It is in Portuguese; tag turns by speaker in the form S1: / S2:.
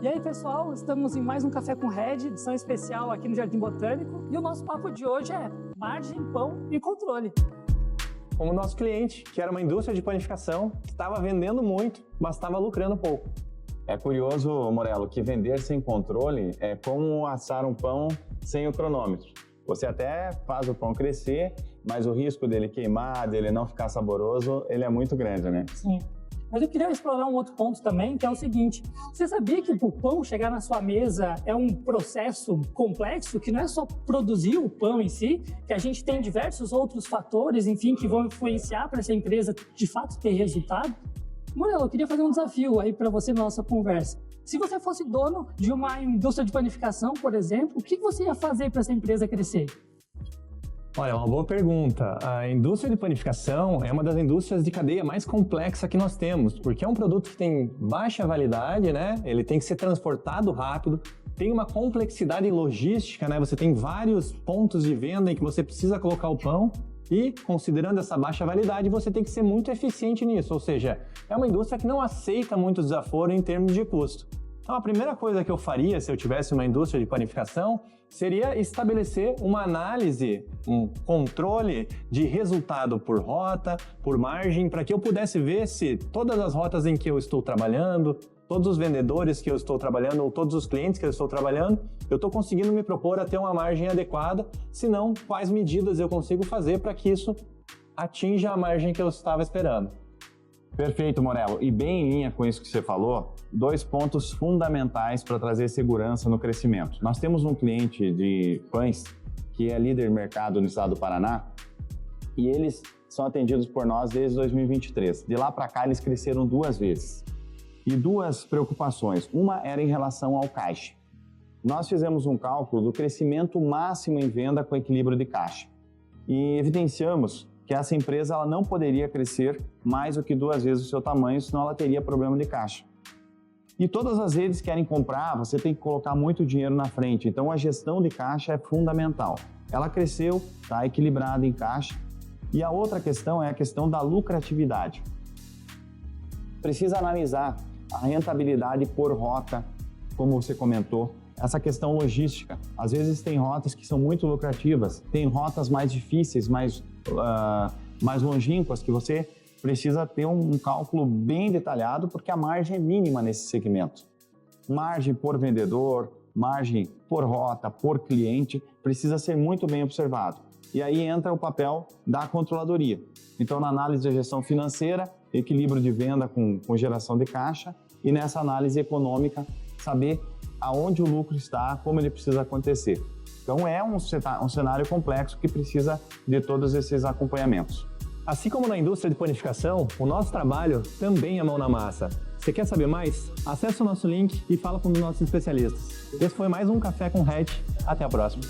S1: E aí, pessoal, estamos em mais um Café com Red, edição especial aqui no Jardim Botânico. E o nosso papo de hoje é margem, pão e controle.
S2: Como nosso cliente, que era uma indústria de panificação, que estava vendendo muito, mas estava lucrando pouco.
S3: É curioso, Morello, que vender sem controle é como assar um pão sem o cronômetro. Você até faz o pão crescer, mas o risco dele queimar, dele não ficar saboroso, ele é muito grande, né?
S1: Sim. Mas eu queria explorar um outro ponto também, que é o seguinte: você sabia que o pão chegar na sua mesa é um processo complexo, que não é só produzir o pão em si, que a gente tem diversos outros fatores, enfim, que vão influenciar para essa empresa de fato ter resultado? Morello, eu queria fazer um desafio aí para você na nossa conversa. Se você fosse dono de uma indústria de panificação, por exemplo, o que você ia fazer para essa empresa crescer?
S2: Olha, uma boa pergunta. A indústria de panificação é uma das indústrias de cadeia mais complexa que nós temos, porque é um produto que tem baixa validade, né? Ele tem que ser transportado rápido, tem uma complexidade logística, né? Você tem vários pontos de venda em que você precisa colocar o pão e, considerando essa baixa validade, você tem que ser muito eficiente nisso, ou seja, é uma indústria que não aceita muito desaforo em termos de custo. Então, a primeira coisa que eu faria se eu tivesse uma indústria de panificação seria estabelecer uma análise, um controle de resultado por rota, por margem, para que eu pudesse ver se todas as rotas em que eu estou trabalhando, todos os vendedores que eu estou trabalhando ou todos os clientes que eu estou trabalhando, eu estou conseguindo me propor a ter uma margem adequada, se não, quais medidas eu consigo fazer para que isso atinja a margem que eu estava esperando.
S3: Perfeito, Morello. E bem em linha com isso que você falou, dois pontos fundamentais para trazer segurança no crescimento. Nós temos um cliente de pães que é líder de mercado no estado do Paraná e eles são atendidos por nós desde 2023. De lá para cá, eles cresceram 2 vezes. E 2 preocupações. Uma era em relação ao caixa. Nós fizemos um cálculo do crescimento máximo em venda com equilíbrio de caixa e evidenciamos que essa empresa ela não poderia crescer mais do que 2 vezes o seu tamanho, senão ela teria problema de caixa. E todas as vezes que querem comprar, você tem que colocar muito dinheiro na frente, então a gestão de caixa é fundamental. Ela cresceu, está equilibrada em caixa. E a outra questão é a questão da lucratividade. Precisa analisar a rentabilidade por rota, como você comentou, essa questão logística. Às vezes tem rotas que são muito lucrativas, tem rotas mais difíceis, mais longínquas, que você precisa ter um cálculo bem detalhado, porque a margem é mínima nesse segmento. Margem por vendedor, margem por rota, por cliente, precisa ser muito bem observado. E aí entra o papel da controladoria. Então, na análise de gestão financeira, equilíbrio de venda com geração de caixa, e nessa análise econômica, saber aonde o lucro está, como ele precisa acontecer. Então é um cenário complexo que precisa de todos esses acompanhamentos.
S2: Assim como na indústria de panificação, o nosso trabalho também é mão na massa. Você quer saber mais? Acesse o nosso link e fala com um dos nossos especialistas. Esse foi mais um Café com Red. Até a próxima.